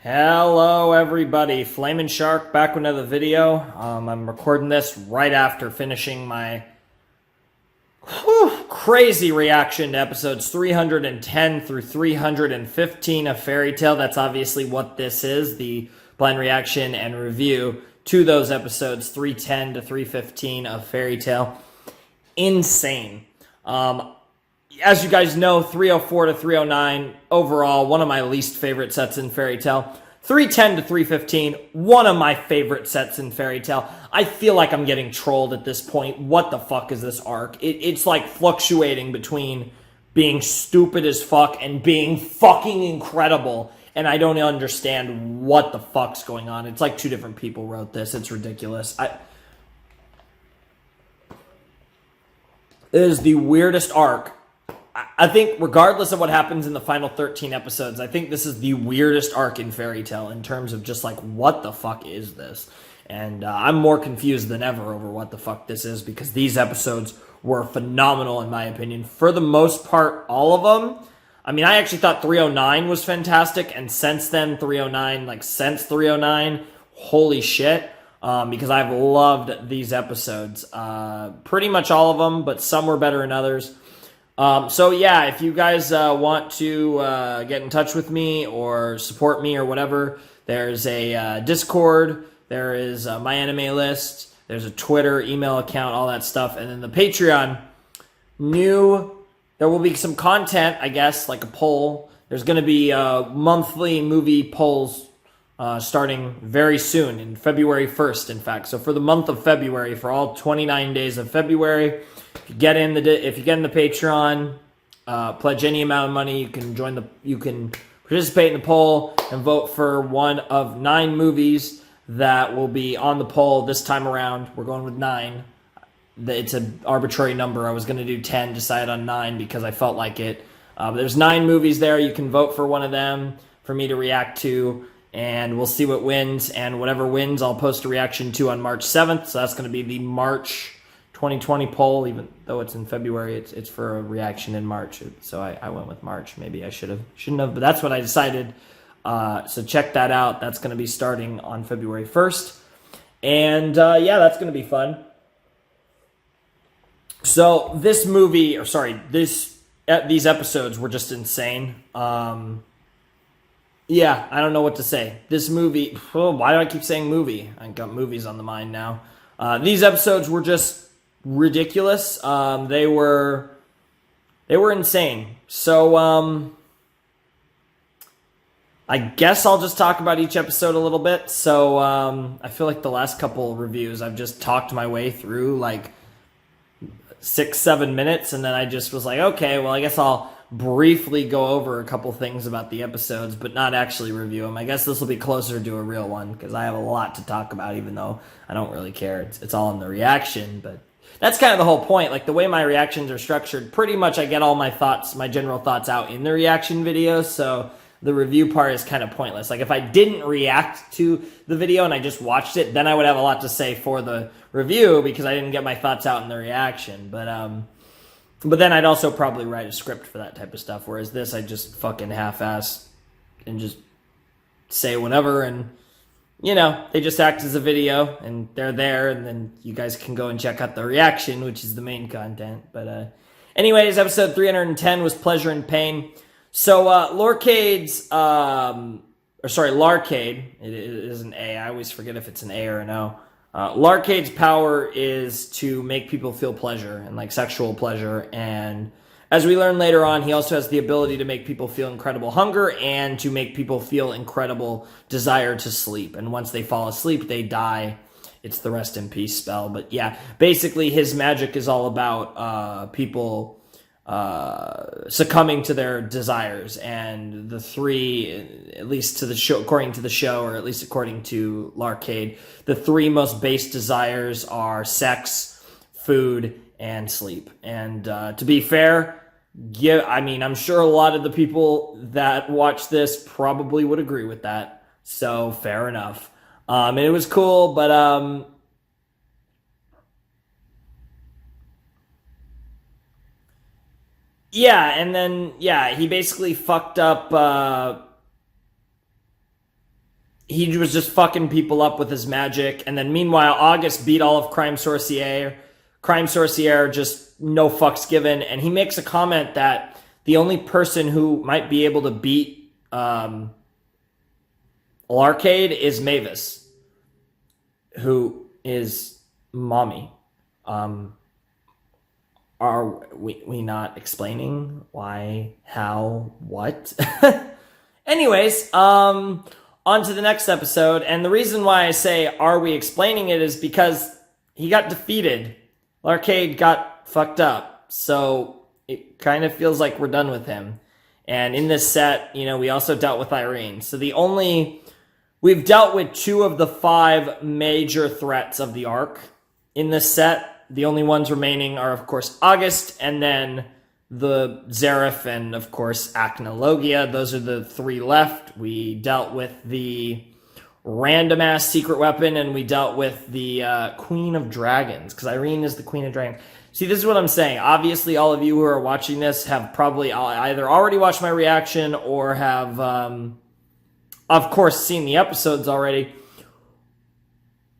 Hello everybody, Flamin' Shark back with another video. I'm recording this right after finishing my crazy reaction to episodes 310 through 315 of Fairy Tail. That's obviously what this is, the blind reaction and review to those episodes 310 to 315 of Fairy Tail. Insane. As you guys know, 304 to 309, overall, one of my least favorite sets in Fairy Tail. 310 to 315, one of my favorite sets in Fairy Tail. I feel like I'm getting trolled at this point. What the fuck is this arc? It's like fluctuating between being stupid as fuck and being fucking incredible. And I don't understand what the fuck's going on. It's like two different people wrote this. It's ridiculous. It is the weirdest arc. I think regardless of what happens in the final 13 episodes, I think this is the weirdest arc in Fairy Tail in terms of just like, what the fuck is this? And I'm more confused than ever over what the fuck this is because these episodes were phenomenal in my opinion. For the most part, all of them. I mean, I actually thought 309 was fantastic, and since then, 309, since 309, holy shit. Because I've loved these episodes. Pretty much all of them, but some were better than others. So yeah, if you guys want to get in touch with me or support me or whatever, there's a Discord, there is my anime list, there's a Twitter, email account, all that stuff, and then the Patreon. There will be some content, I guess, like a poll. There's going to be monthly movie polls starting very soon, in February 1st, in fact. So for the month of February, for all 29 days of February, if you get in the Patreon, pledge any amount of money, you can participate in the poll and vote for one of 9 movies that will be on the poll this time around. We're going with 9. It's an arbitrary number. I was going to do 10, decided on 9 because I felt like it. There's 9 movies there. You can vote for one of them for me to react to, and we'll see what wins. And whatever wins, I'll post a reaction to on March 7th. So that's going to be the March 2020 poll, even though it's in February, it's for a reaction in March. So I went with March. Maybe I shouldn't have, but that's what I decided. So check that out. That's going to be starting on February 1st. And yeah, that's going to be fun. So this movie, these episodes were just insane. Yeah, I don't know what to say. This movie, why do I keep saying movie? I got movies on the mind now. These episodes were just ridiculous. They were insane. So I guess I'll just talk about each episode a little bit. So I feel like the last couple reviews I've just talked my way through like 6-7 minutes, and then I just was like, okay, well, I guess I'll briefly go over a couple things about the episodes, but not actually review them. I guess this will be closer to a real one because I have a lot to talk about, even though I don't really care. It's all in the reaction, but that's kind of the whole point. Like, the way my reactions are structured, pretty much I get all my thoughts, my general thoughts out in the reaction video, so the review part is kind of pointless. Like, if I didn't react to the video and I just watched it, then I would have a lot to say for the review because I didn't get my thoughts out in the reaction. But then I'd also probably write a script for that type of stuff, whereas this I just fucking half-ass and just say whatever, and you know, they just act as a video, and they're there, and then you guys can go and check out the reaction, which is the main content. But anyways, episode 310 was Pleasure and Pain. So Larcade, it is an A. I always forget if it's an A or an O. Larcade's power is to make people feel pleasure and like sexual pleasure, and as we learn later on, he also has the ability to make people feel incredible hunger and to make people feel incredible desire to sleep. And once they fall asleep, they die. It's the rest in peace spell. But yeah, basically his magic is all about people succumbing to their desires, and the 3, at least to the show, according to the show, or at least according to Larcade, the 3 most base desires are sex, food, and sleep. And to be fair, yeah, I mean, I'm sure a lot of the people that watch this probably would agree with that, so fair enough. And it was cool, but yeah, and then, yeah, he basically fucked up he was just fucking people up with his magic. And then meanwhile, August beat all of Crime Sorcier. Crime Sorcier, just no fucks given. And he makes a comment that the only person who might be able to beat Larcade is Mavis, who is mommy. Are we not explaining why, how, what? Anyways, on to the next episode. And the reason why I say, are we explaining it, is because he got defeated. Larcade got fucked up. So it kind of feels like we're done with him. And in this set, we also dealt with Irene. So we've dealt with 2 of the 5 major threats of the arc in this set. The only ones remaining are, of course, August, and then the Xerath, and, of course, Acnologia. Those are the 3 left. We dealt with the random-ass secret weapon, and we dealt with the Queen of Dragons, because Irene is the Queen of Dragons. See, this is what I'm saying. Obviously, all of you who are watching this have probably either already watched my reaction or have, of course, seen the episodes already.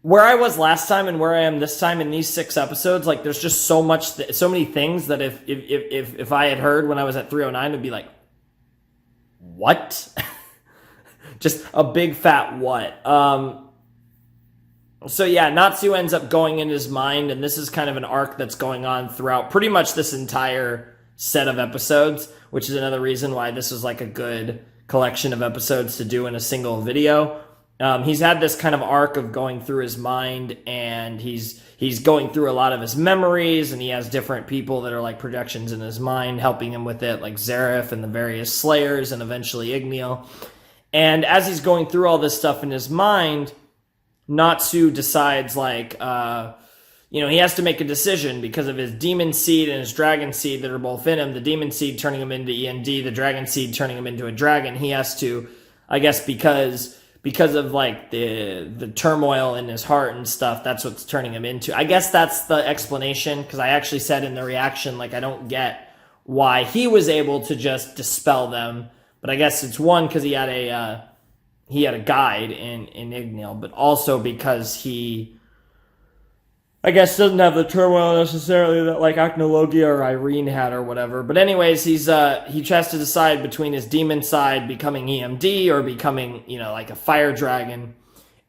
Where I was last time and where I am this time in these 6 episodes, like, there's just so many things that if I had heard when I was at 309, it'd be like, what? Just a big fat what. So yeah, Natsu ends up going in his mind, and this is kind of an arc that's going on throughout pretty much this entire set of episodes, which is another reason why this is like a good collection of episodes to do in a single video. He's had this kind of arc of going through his mind, and he's going through a lot of his memories, and he has different people that are like projections in his mind helping him with it, like Xerath and the various Slayers, and eventually Igneal. And as he's going through all this stuff in his mind, Natsu decides, like, he has to make a decision because of his demon seed and his dragon seed that are both in him. The demon seed turning him into END, the dragon seed turning him into a dragon. He has to, I guess, because of like the turmoil in his heart and stuff, that's what's turning him into. I guess that's the explanation, because I actually said in the reaction, like, I don't get why he was able to just dispel them, but I guess it's one because he had a guide in Igneal, but also because he, I guess, doesn't have the turmoil necessarily that like Acnologia or Irene had or whatever. But anyways, he has to decide between his demon side becoming EMD or becoming, like a fire dragon.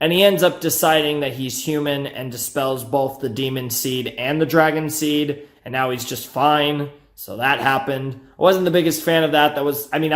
And he ends up deciding that he's human and dispels both the demon seed and the dragon seed. And now he's just fine. So that happened. I wasn't the biggest fan of that. I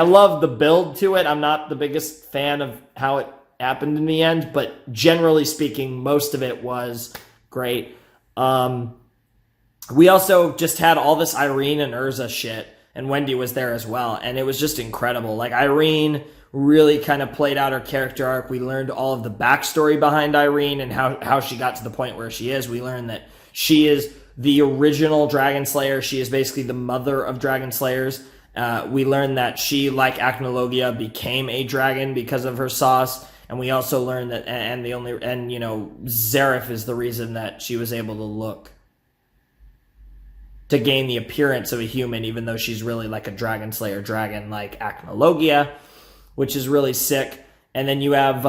love the build to it. I'm not the biggest fan of how it happened in the end. But generally speaking, most of it was great. We also just had all this Irene and Urza shit, and Wendy was there as well, and it was just incredible. Like, Irene really kind of played out her character arc. We learned all of the backstory behind Irene and how she got to the point where she is. We learned that she is the original Dragon Slayer. She is basically the mother of Dragon Slayers. We learned that she, like Acnologia, became a dragon because of her sauce. And we also learned that, Xerath is the reason that she was able to gain the appearance of a human, even though she's really like a Dragon Slayer dragon, like Acnologia, which is really sick. And then you have,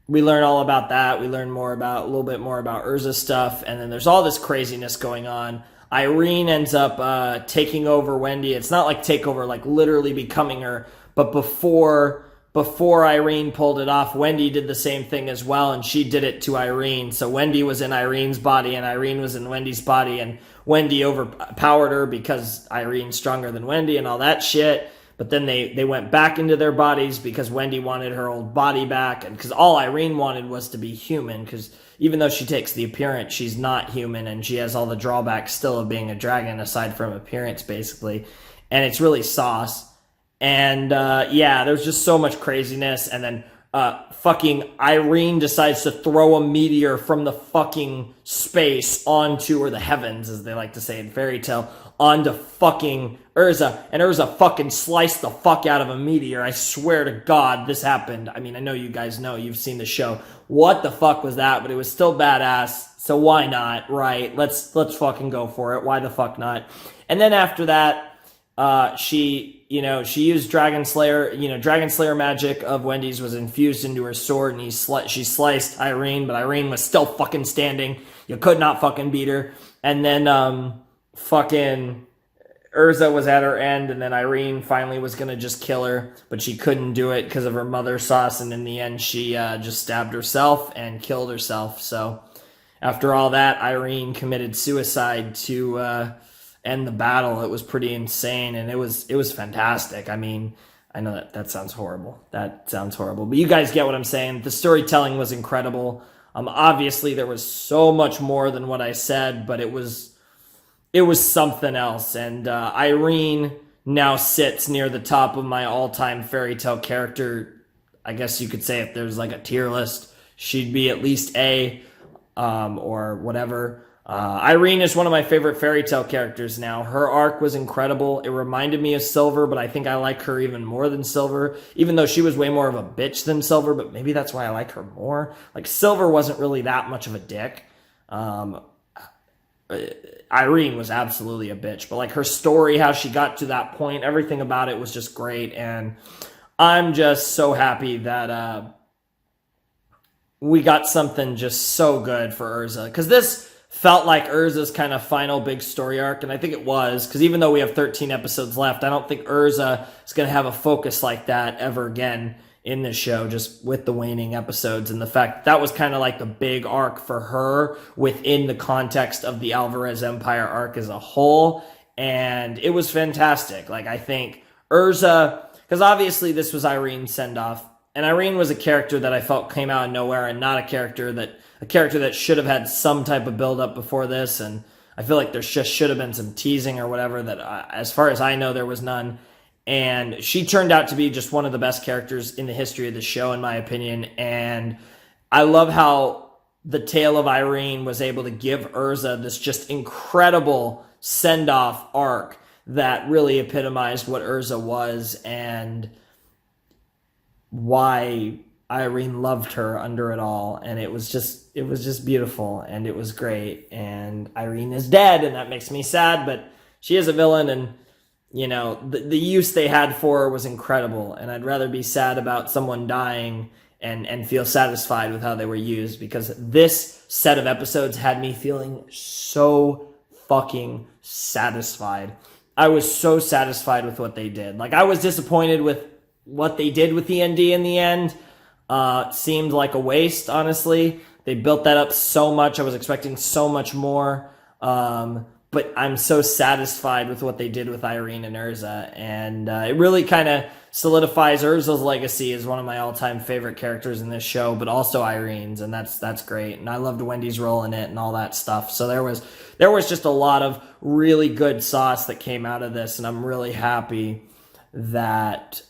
we learn all about that. We learn a little bit more about Urza stuff. And then there's all this craziness going on. Irene ends up, taking over Wendy. It's not like takeover, like literally becoming her, but before Irene pulled it off, Wendy did the same thing as well, and she did it to Irene. So Wendy was in Irene's body, and Irene was in Wendy's body, and Wendy overpowered her because Irene's stronger than Wendy and all that shit. But then they went back into their bodies because Wendy wanted her old body back, and because all Irene wanted was to be human, because even though she takes the appearance, she's not human, and she has all the drawbacks still of being a dragon, aside from appearance, basically. And it's really sauce. And, there's just so much craziness. And then, fucking Irene decides to throw a meteor from the fucking space onto, or the heavens, as they like to say in fairy tale, onto fucking Urza. And Urza fucking sliced the fuck out of a meteor. I swear to God, this happened. I mean, I know you guys know, you've seen the show. What the fuck was that? But it was still badass. So why not, right? Let's fucking go for it. Why the fuck not? And then after that, she, she used Dragon Slayer. Dragon Slayer magic of Wendy's was infused into her sword, and she sliced Irene, but Irene was still fucking standing. You could not fucking beat her. And then fucking Urza was at her end, and then Irene finally was gonna just kill her, but she couldn't do it because of her mother sauce, and in the end she just stabbed herself and killed herself. So after all that, Irene committed suicide to end the battle. It was pretty insane, and it was fantastic. I mean, I know that sounds horrible. That sounds horrible, but you guys get what I'm saying. The storytelling was incredible. Obviously there was so much more than what I said, but it was something else. And Irene now sits near the top of my all-time fairy tale character. I guess you could say if there's like a tier list, she'd be at least A, or whatever. Irene is one of my favorite fairy tale characters now. Her arc was incredible. It reminded me of Silver, but I think I like her even more than Silver, even though she was way more of a bitch than Silver, but maybe that's why I like her more. Like, Silver wasn't really that much of a dick. Irene was absolutely a bitch, but like her story, how she got to that point, everything about it was just great. And I'm just so happy that we got something just so good for Urza, because this felt like Urza's kind of final big story arc, and I think it was, because even though we have 13 episodes left, I don't think Urza is going to have a focus like that ever again in this show, just with the waning episodes, and the fact that was kind of like the big arc for her within the context of the Alvarez Empire arc as a whole. And it was fantastic. Like, I think Urza, because obviously this was Irene's send-off, and Irene was a character that I felt came out of nowhere, and not a character that should have had some type of build-up before this. And I feel like there just should have been some teasing or whatever that, as far as I know, there was none. And she turned out to be just one of the best characters in the history of the show, in my opinion. And I love how the tale of Irene was able to give Urza this just incredible send-off arc that really epitomized what Urza was and why Irene loved her under it all. And it was just beautiful, and it was great. And Irene is dead, and that makes me sad, but she is a villain, and the use they had for her was incredible, and I'd rather be sad about someone dying and feel satisfied with how they were used, because this set of episodes had me feeling so fucking satisfied. I was so satisfied with what they did. Like, I was disappointed with what they did with the ND in the end. It seemed like a waste, honestly. They built that up so much. I was expecting so much more. But I'm so satisfied with what they did with Irene and Urza, and it really kind of solidifies Urza's legacy as one of my all-time favorite characters in this show, but also Irene's, and that's great. And I loved Wendy's role in it and all that stuff. So there was just a lot of really good sauce that came out of this, and I'm really happy that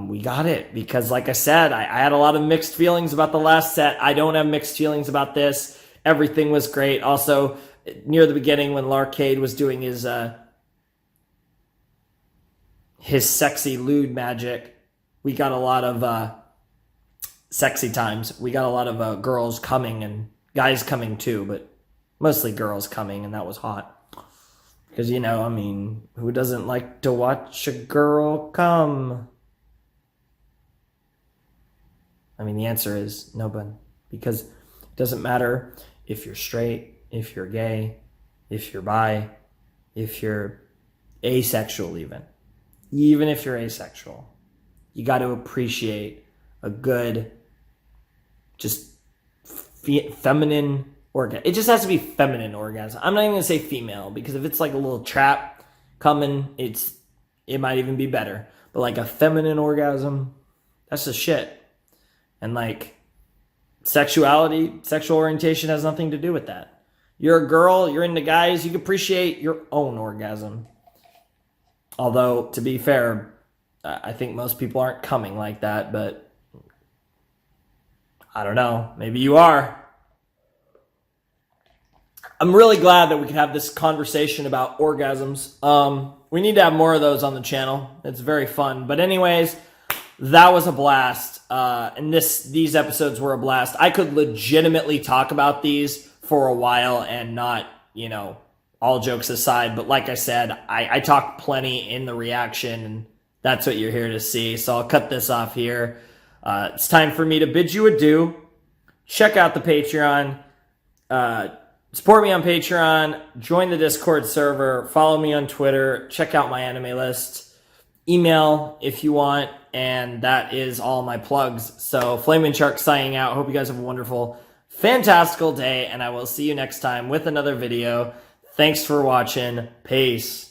we got it, because like I said, I had a lot of mixed feelings about the last set. I don't have mixed feelings about this. Everything was great. Also, near the beginning, when Larcade was doing his sexy lewd magic, we got a lot of sexy times. We got a lot of girls coming and guys coming too, but mostly girls coming, and that was hot. Because, who doesn't like to watch a girl come? The answer is nobody. Because it doesn't matter if you're straight, if you're gay, if you're bi, if you're asexual even if you're asexual, you got to appreciate a good, just feminine orgasm. It just has to be feminine orgasm. I'm not even going to say female, because if it's like a little trap coming, it might even be better. But like a feminine orgasm, that's the shit. And like sexuality, sexual orientation has nothing to do with that. You're a girl, you're into guys, you can appreciate your own orgasm. Although, to be fair, I think most people aren't coming like that, but I don't know. Maybe you are. I'm really glad that we can have this conversation about orgasms. We need to have more of those on the channel. It's very fun. But anyways, that was a blast. And these episodes were a blast. I could legitimately talk about these for a while and not, all jokes aside. But like I said, I talked plenty in the reaction, and That's what you're here to see. So I'll cut this off here. It's time for me to bid you adieu. Check out the Patreon. Support me on Patreon. Join the Discord server. Follow me on Twitter. Check out my anime list. Email if you want. And that is all my plugs. So Flaming Shark signing out. Hope you guys have a wonderful, fantastical day. And I will see you next time with another video. Thanks for watching. Peace.